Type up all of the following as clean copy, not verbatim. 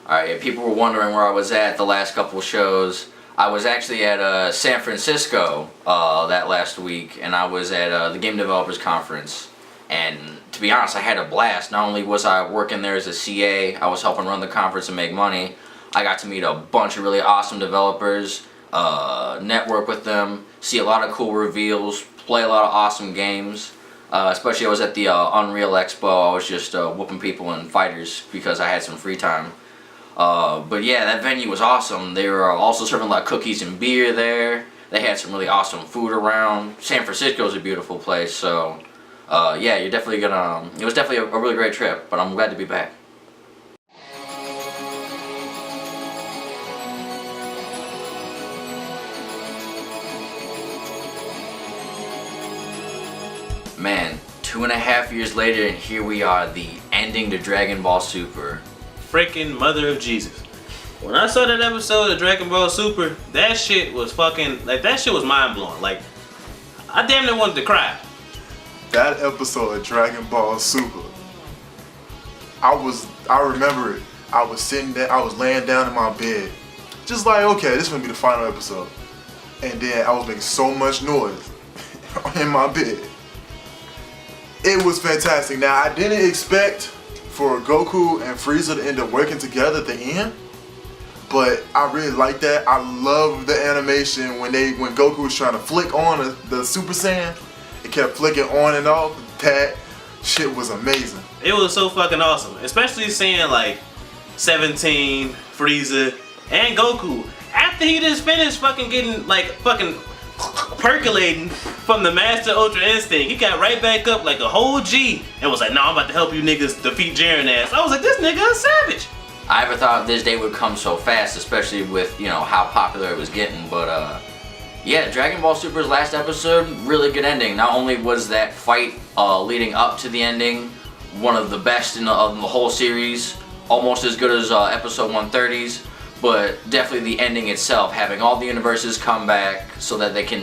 Alright, people were wondering where I was at the last couple shows. I was actually at San Francisco that last week, and I was at the Game Developers Conference. And to be honest, I had a blast. Not only was I working there as a CA, I was helping run the conference and make money. I got to meet a bunch of really awesome developers, network with them, see a lot of cool reveals, play a lot of awesome games. Especially I was at the Unreal Expo. I was just whooping people in fighters because I had some free time. But yeah, that venue was awesome. They were also serving a lot of cookies and beer there. They had some really awesome food around. San Francisco is a beautiful place, so yeah, you're definitely gonna. It was definitely a really great trip, but I'm glad to be back. Man, 2.5 years later, and here we are, the ending to Dragon Ball Super. Freaking mother of Jesus. When I saw that episode of Dragon Ball Super, that shit was fucking, like, that shit was mind blowing. Like, I damn near wanted to cry. That episode of Dragon Ball Super, I remember it. I was sitting there, I was laying down in my bed, just like, okay, this is gonna be the final episode. And then I was making so much noise in my bed. It was fantastic. Now, I didn't expect for Goku and Frieza to end up working together at the end, but I really like that. I love the animation when Goku was trying to flick on the Super Saiyan. It kept flicking on and off. That shit was amazing. It was so fucking awesome, especially seeing like 17, Frieza, and Goku after he just finished fucking getting like fucking percolating from the Master Ultra Instinct. He got right back up like a whole G and was like, "No, I'm about to help you niggas defeat Jiren ass." I was like, this nigga is savage. I never thought this day would come so fast, especially with, you know, how popular it was getting, but yeah, Dragon Ball Super's last episode, really good ending. Not only was that fight leading up to the ending one of the best in the whole series, almost as good as episode 130's, but definitely the ending itself, having all the universes come back so that they can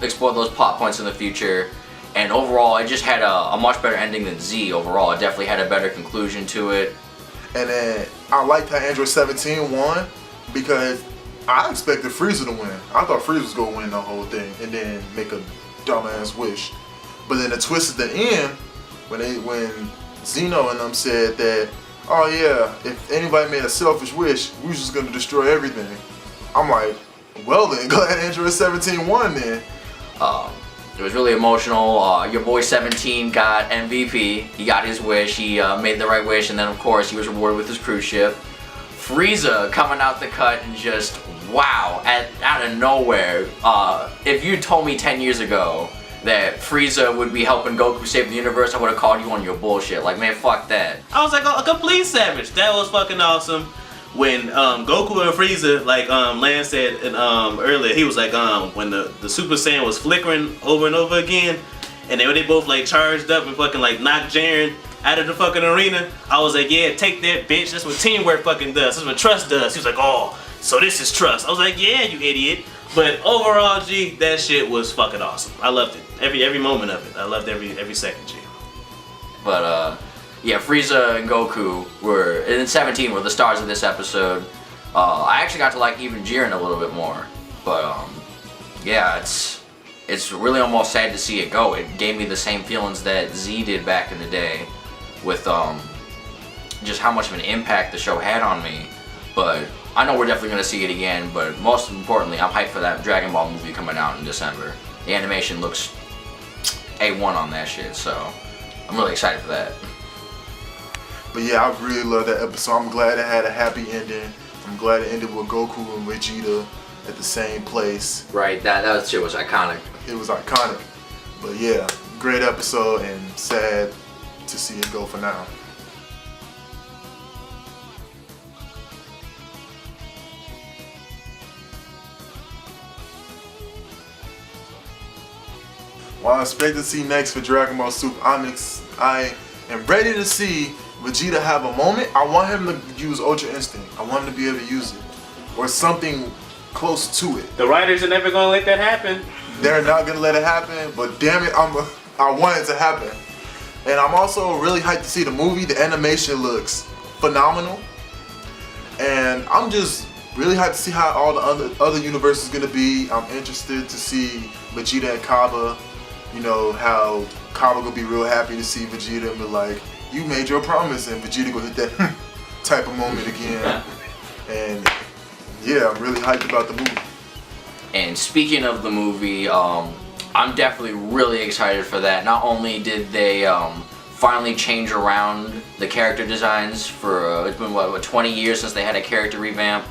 explore those plot points in the future. And overall, it just had a much better ending than Z overall. It definitely had a better conclusion to it. And then I liked how Android 17 won because I expected Frieza to win. I thought Frieza was going to win the whole thing and then make a dumbass wish. But then the twist at the end, when Zeno and them said that, oh yeah, if anybody made a selfish wish, we was just gonna destroy everything. I'm like, well then, glad Android 17 won then. It was really emotional. Your boy 17 got MVP. He got his wish. He made the right wish, and then of course he was rewarded with his cruise ship. Frieza coming out the cut and just wow, out of nowhere. If you told me 10 years ago that Frieza would be helping Goku save the universe, I would have called you on your bullshit. Like, man, fuck that. I was like a complete savage. That was fucking awesome. When Goku and Frieza, like Lance said earlier, he was like when the Super Saiyan was flickering over and over again, and they both like charged up and fucking like knocked Jiren out of the fucking arena. I was like, yeah, take that, bitch. That's what teamwork fucking does. That's what trust does. He was like, oh, so this is trust. I was like, yeah, you idiot. But overall, G, that shit was fucking awesome. I loved it. Every moment of it. I loved every second, G. But yeah, Frieza and Goku were, and 17 were the stars of this episode. I actually got to like even Jiren a little bit more. But yeah, it's really almost sad to see it go. It gave me the same feelings that Z did back in the day with just how much of an impact the show had on me. But I know we're definitely going to see it again, but most importantly, I'm hyped for that Dragon Ball movie coming out in December. The animation looks A1 on that shit, so I'm really excited for that. But yeah, I really love that episode. I'm glad it had a happy ending. I'm glad it ended with Goku and Vegeta at the same place. Right, that shit was iconic. It was iconic. But yeah, great episode and sad to see it go for now. What I expect to see next for Dragon Ball Super, I am ready to see Vegeta have a moment. I want him to use Ultra Instinct. I want him to be able to use it. Or something close to it. The writers are never gonna let that happen. They're not gonna let it happen, but damn it, I want it to happen. And I'm also really hyped to see the movie. The animation looks phenomenal. And I'm just really hyped to see how all the other universe is gonna be. I'm interested to see Vegeta and Kaba. You know, how Kaba gonna be real happy to see Vegeta and be like, you made your promise, and Vegeta gonna hit that type of moment again. And yeah, I'm really hyped about the movie. And speaking of the movie, I'm definitely really excited for that. Not only did they finally change around the character designs for, it's been what, 20 years since they had a character revamp,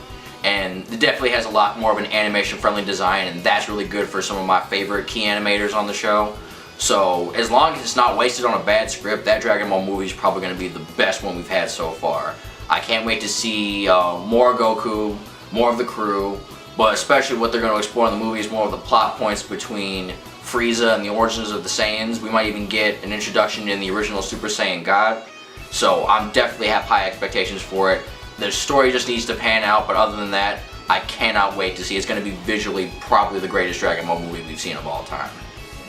and it definitely has a lot more of an animation friendly design, and that's really good for some of my favorite key animators on the show. So as long as it's not wasted on a bad script, that Dragon Ball movie is probably going to be the best one we've had so far. I can't wait to see more Goku, more of the crew, but especially what they're going to explore in the movie is more of the plot points between Frieza and the origins of the Saiyans. We might even get an introduction in the original Super Saiyan God. So I'm definitely have high expectations for it. The story just needs to pan out, but other than that, I cannot wait to see. It's going to be visually probably the greatest Dragon Ball movie we've seen of all time.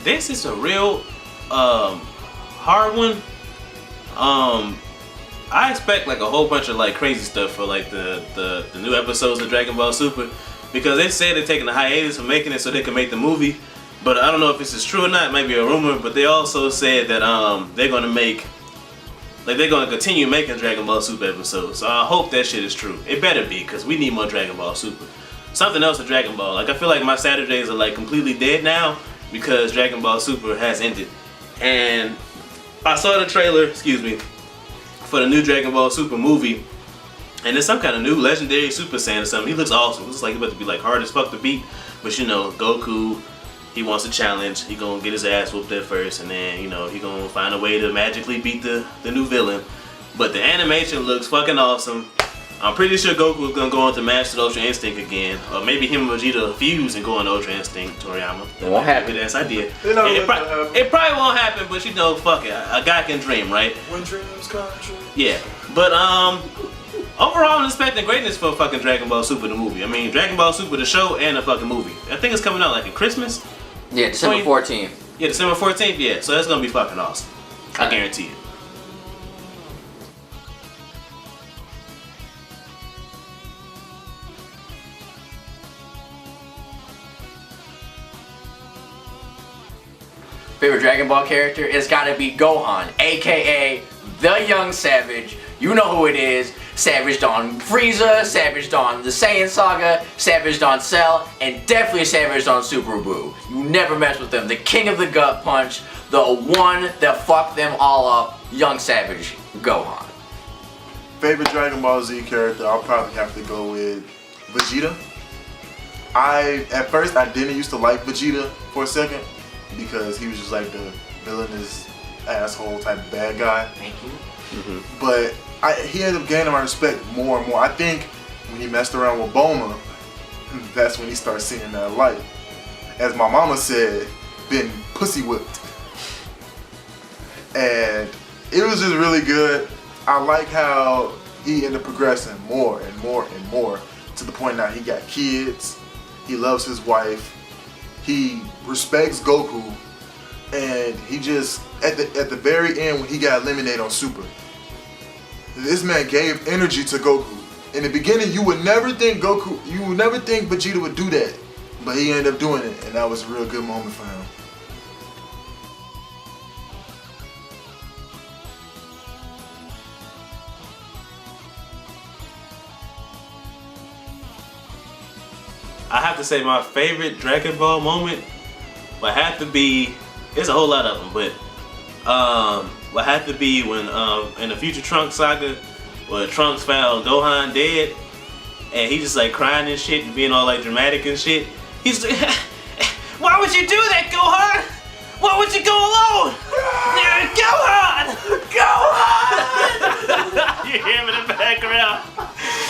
This is a real hard one. I expect like a whole bunch of like crazy stuff for like the new episodes of Dragon Ball Super, because they said they're taking a hiatus from making it so they can make the movie. But I don't know if this is true or not. It might be a rumor. But they also said that they're gonna make, like, they're gonna continue making Dragon Ball Super episodes. So I hope that shit is true. It better be, because we need more Dragon Ball Super. Something else with Dragon Ball. Like, I feel like my Saturdays are like completely dead now because Dragon Ball Super has ended. And I saw the trailer, excuse me, for the new Dragon Ball Super movie. And it's some kind of new legendary Super Saiyan or something. He looks awesome. It looks like he's about to be like hard as fuck to beat. But you know, Goku, he wants a challenge. He gonna get his ass whooped at first, and then, you know, he gonna find a way to magically beat the new villain. But the animation looks fucking awesome. I'm pretty sure Goku is gonna go on to Master Ultra Instinct again, or maybe him and Vegeta fuse and go on Ultra Instinct. Toriyama. It won't happen. That's idea. It probably won't happen, but you know, fuck it. A guy can dream, right? When dreams come true. Yeah, but overall, I'm expecting greatness for fucking Dragon Ball Super the movie. I mean, Dragon Ball Super the show and the fucking movie. I think it's coming out like in Christmas. Yeah, December 14th. Yeah, December 14th. Yeah, so that's gonna be fucking awesome. I guarantee it. Favorite Dragon Ball character? It's gotta be Gohan, aka the Young Savage. You know who it is. Savaged on Frieza, savaged on the Saiyan Saga, savaged on Cell, and definitely savaged on Super Buu. You never mess with them. The king of the gut punch, the one that fucked them all up, Young Savage, Gohan. Favorite Dragon Ball Z character, I'll probably have to go with Vegeta. At first I didn't used to like Vegeta for a second, because he was just like the villainous asshole type of bad guy. Thank you. But he ended up gaining my respect more and more. I think when he messed around with Bulma, that's when he started seeing that light. As my mama said, been pussy whipped. And it was just really good. I like how he ended up progressing more and more and more, to the point now he got kids, he loves his wife, he respects Goku, and he just, at the very end when he got eliminated on Super, this man gave energy to Goku. In the beginning, you would never think Vegeta would do that, but he ended up doing it, and that was a real good moment for him. I have to say my favorite Dragon Ball moment would have to be, there's a whole lot of them, but would have to be when in the Future Trunks saga, where Trunks found Gohan dead, and he just like crying and shit and being all like dramatic and shit. He's like, why would you do that, Gohan? Why would you go alone? Gohan! Gohan! You hear him in the background.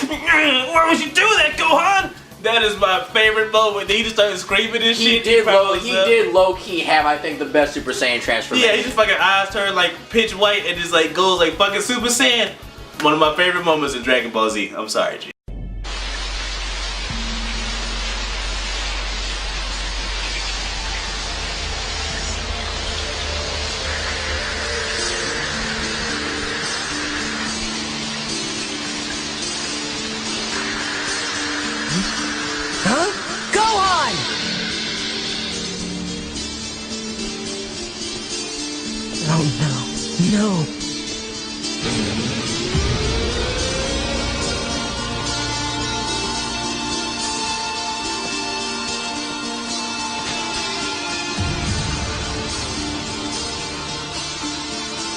Why would you do that, Gohan? That is my favorite moment. He just started screaming and shit. He did low-key have, I think, the best Super Saiyan transformation. Yeah, he just fucking eyes turn like pitch white and just like goes like fucking Super Saiyan. One of my favorite moments in Dragon Ball Z. I'm sorry, G. No.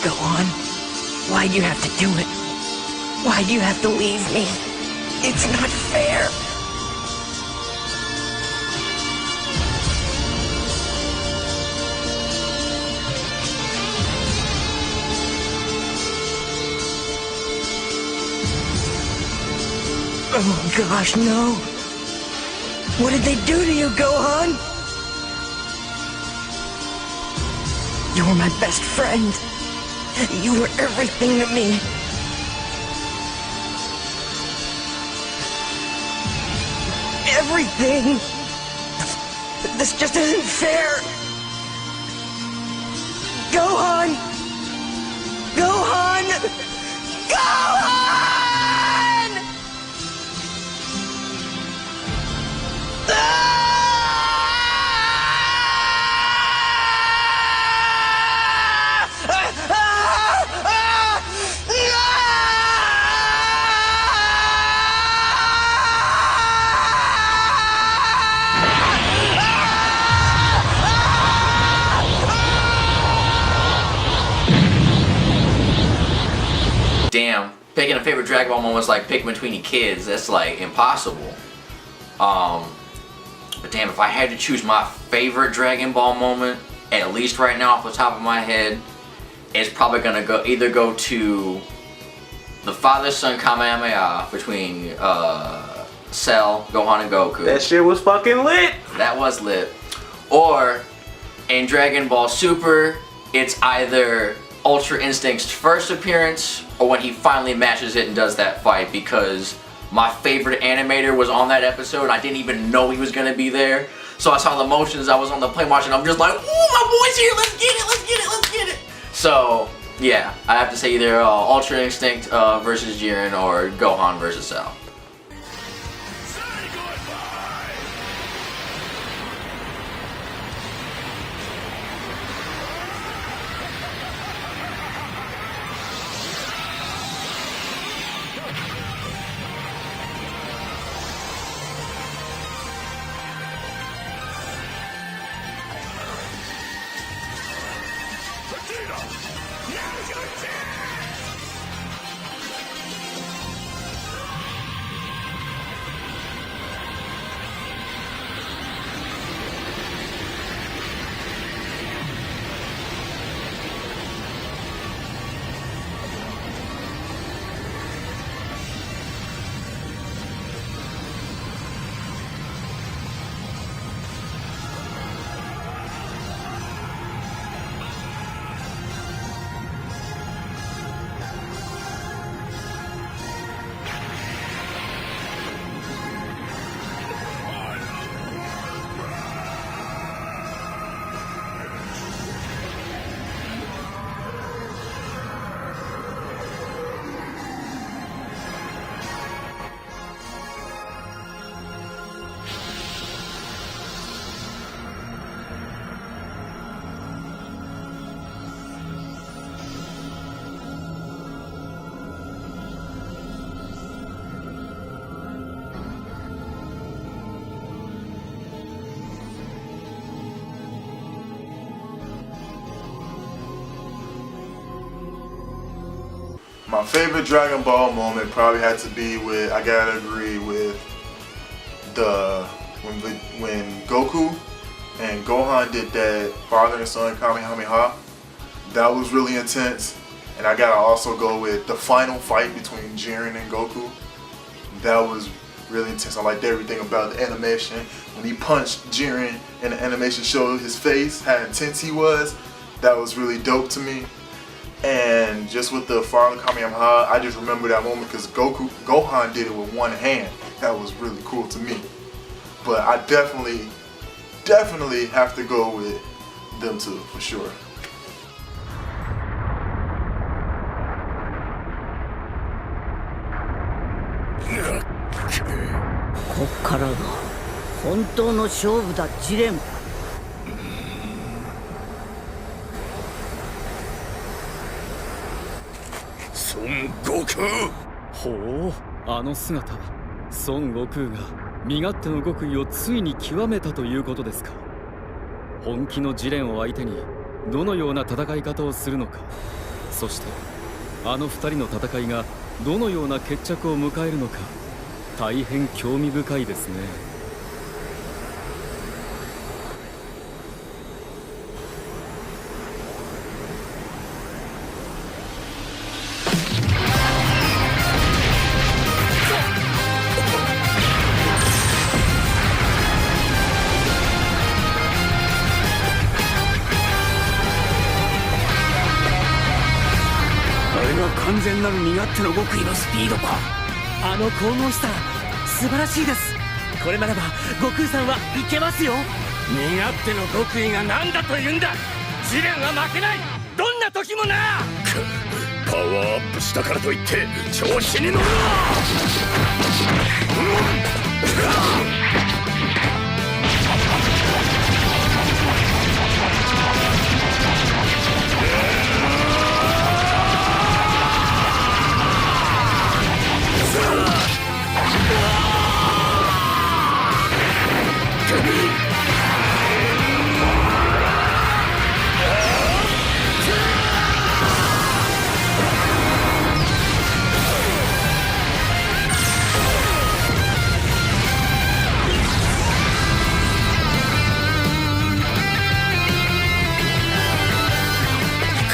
Go on. Why do you have to do it? Why do you have to leave me? It's not fair. Oh gosh, no. What did they do to you, Gohan? You were my best friend. You were everything to me. Everything. This just isn't fair. Gohan! Gohan! Gohan! Damn, picking a favorite Dragon Ball moment is like picking between your kids. That's like impossible. But damn, if I had to choose my favorite Dragon Ball moment, at least right now off the top of my head, it's probably gonna go to the father-son Kamehameha between Cell, Gohan, and Goku. That shit was fucking lit. That was lit. Or in Dragon Ball Super, it's either Ultra Instinct's first appearance or when he finally matches it and does that fight, because my favorite animator was on that episode and I didn't even know he was gonna be there. So I saw the motions, I was on the plane watching, I'm just like, ooh, my boy's here, let's get it, let's get it, let's get it. So yeah, I have to say either Ultra Instinct versus Jiren or Gohan versus Cell. My favorite Dragon Ball moment probably had to be with, I gotta agree with when Goku and Gohan did that father and son Kamehameha. That was really intense. And I gotta also go with the final fight between Jiren and Goku. That was really intense. I liked everything about the animation. When he punched Jiren and the animation showed his face, how intense he was, that was really dope to me. And just with the father Kamehameha, I just remember that moment because Gohan did it with one hand. That was really cool to me. But I definitely have to go with them two for sure. こっからが本当の勝負だ、ジレン。悟空。ほう、あの姿、孫悟空が身勝手の極意をついに極めたということですか。本気のジレンを相手にどのような戦い方をするのか、そしてあの二人の戦いがどのような決着を迎えるのか、大変興味深いですね。完全なる身勝手の極意のスピードか。あの神々しさ、素晴らしいです。これならば悟空さんはいけますよ。身勝手の極意が何だというんだ。試練は負けない、どんな時もな。パワーアップしたからといって調子に乗るな。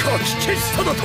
かき消しただと。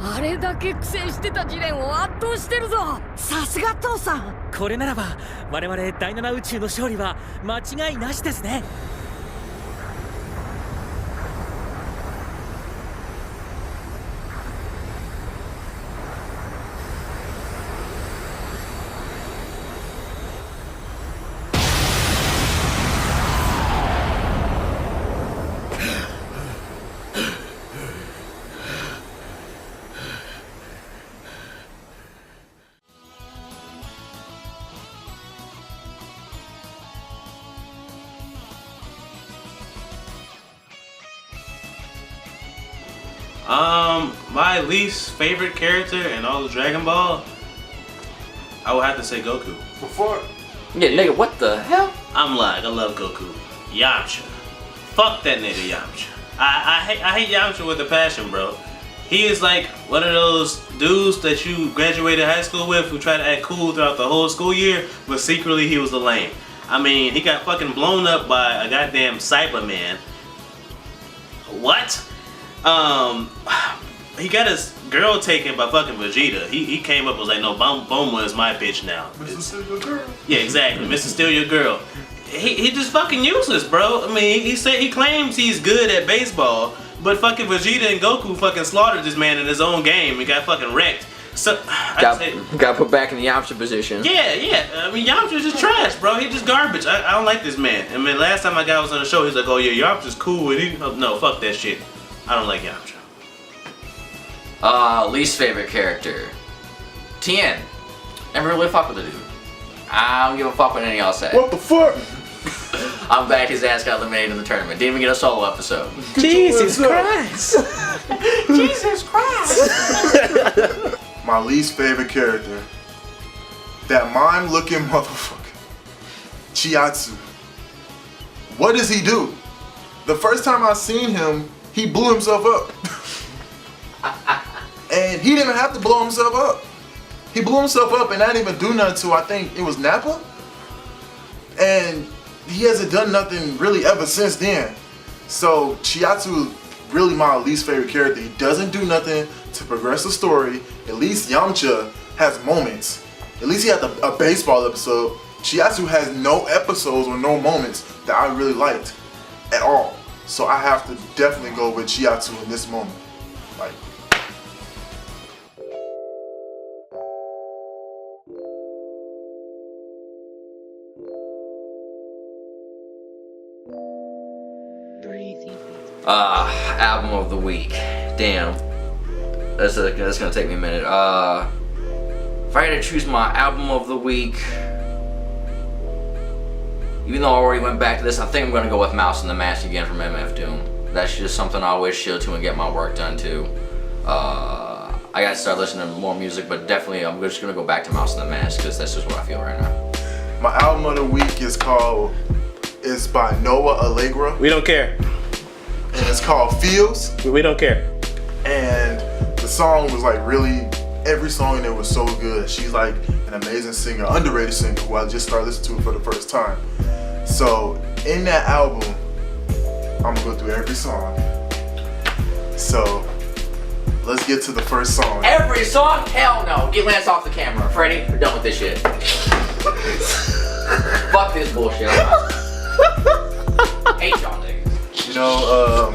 あれだけ苦戦してたジレンを圧倒してるぞ。さすが父さん。これならば我々第7宇宙の勝利は間違いなしですね。My least favorite character in all of Dragon Ball, I would have to say Goku. The fuck? Yeah, nigga, what the hell? I love Goku. Yamcha. Fuck that nigga Yamcha. I hate Yamcha with a passion, bro. He is like one of those dudes that you graduated high school with who tried to act cool throughout the whole school year, but secretly he was a lame. I mean, he got fucking blown up by a goddamn Cyberman. What? He got his girl taken by fucking Vegeta. He came up and was like, no, Bulma is my bitch now. Mr. Still Your Girl. Yeah, exactly. Mr. Still Your Girl. He just fucking useless, bro. I mean, he claims he's good at baseball, but fucking Vegeta and Goku fucking slaughtered this man in his own game and got fucking wrecked. So got put back in the Yamcha position. Yeah. I mean, Yamcha's just trash, bro. He just garbage. I don't like this man. I mean, last time my guy was on the show, he's like, oh yeah, Yamcha's cool. And no, fuck that shit. I don't like Yamcha. Least favorite character. Tien. Never really fuck with the dude. I don't give a fuck what any of y'all say. What the fuck? I'm back, his ass got eliminated in the tournament. Didn't even get a solo episode. Jesus Christ! Jesus Christ! My least favorite character. that mime-looking motherfucker, Chiatsu. What does he do? The first time I seen him, he blew himself up. And he didn't even have to blow himself up. He blew himself up and I didn't even do nothing to, I think it was Nappa. And he hasn't done nothing really ever since then. So Chiatsu is really my least favorite character. He doesn't do nothing to progress the story. At least Yamcha has moments. At least he had a baseball episode. Chiatsu has no episodes or no moments that I really liked at all. So I have to definitely go with Chiatsu in this moment. Like, album of the week. Damn. That's gonna take me a minute. If I had to choose my album of the week, even though I already went back to this, I think I'm gonna go with Mouse and the Mask again from MF Doom. That's just something I always chill to and get my work done to. I gotta start listening to more music, but definitely I'm just gonna go back to Mouse and the Mask because that's just what I feel right now. my album of the week is by Noah Allegra. We don't care. And it's called Feels. We don't care. And the song was like really, every song in there was so good. She's like an amazing singer, underrated singer who I just started listening to for the first time. So in that album, I'm gonna go through every song. So let's get to the first song. Every song? Hell no. Get Lance off the camera. Freddie, we're done with this shit. Fuck this bullshit. I hate y'all niggas. You know,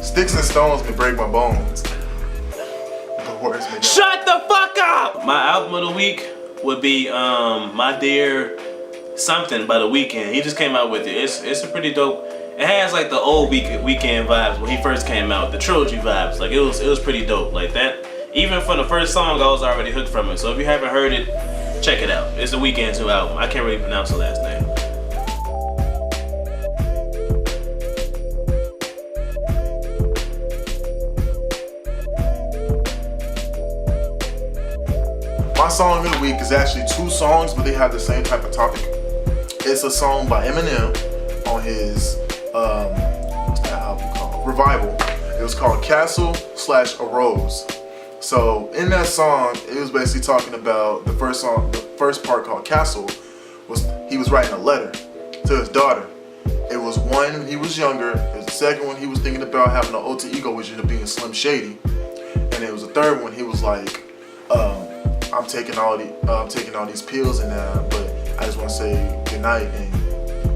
sticks and stones may break my bones, but words may not. Shut the fuck up! My album of the week would be My Dear Something by The Weeknd. He just came out with it. It's a pretty dope. It has like the old Weeknd vibes when he first came out, the trilogy vibes. Like it was pretty dope. Like that. Even from the first song, I was already hooked from it. So if you haven't heard it, check it out. It's The Weeknd's new album. I can't really pronounce the last name. My song of the week is actually two songs, but they have the same type of topic. It's a song by Eminem on his what's that album called? Revival. It was called Castle/A Rose. So in that song, it was basically talking about the first part called Castle was he was writing a letter to his daughter. It was one when he was younger. It was the second one he was thinking about having an alter ego, which ended up being Slim Shady, and it was the third one he was like, I'm taking all these pills and but I just want to say good night and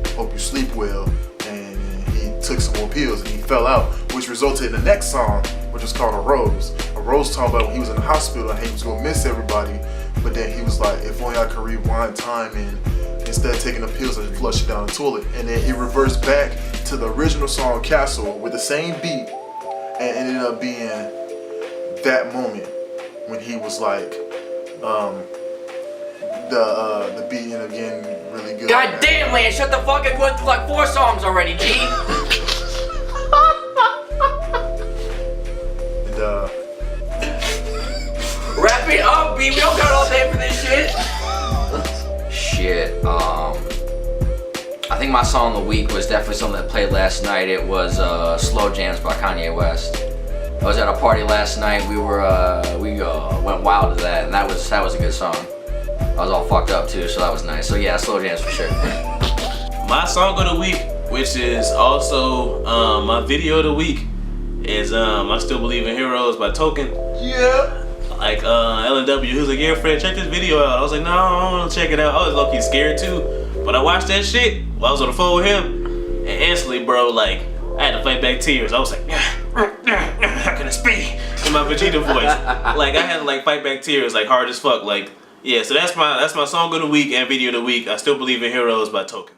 hope you sleep well. And he took some more pills and he fell out, which resulted in the next song, which is called A Rose. A Rose talking about when he was in the hospital and he was gonna miss everybody, but then he was like, if only I could rewind time and instead of taking the pills, I just flushed it down the toilet. And then he reversed back to the original song Castle with the same beat, and ended up being that moment when he was like, the beat ended up getting really good. God damn, Lance, shut the fuck up. Went through like 4 songs already, G. And Wrap it up, B. We don't got all day for this shit. Shit. I think my song of the week was definitely something that played last night. It was Slow Jams by Kanye West. I was at a party last night. We went wild to that, and that was a good song. I was all fucked up too, so that was nice. So yeah, Slow Jams for sure. My song of the week, which is also my video of the week, is I Still Believe in Heroes by Token. yeah. Like LNW, he was like, yeah, Fred, check this video out. I was like, no, I don't want to check it out. I was low-key scared too. But I watched that shit while I was on the phone with him, and instantly, bro, like, I had to fight back tears. I was like, how can I speak in my Vegeta voice? Like, I had to like fight back tears, like hard as fuck. Like, yeah, so that's my song of the week and video of the week. I Still Believe in Heroes by Token.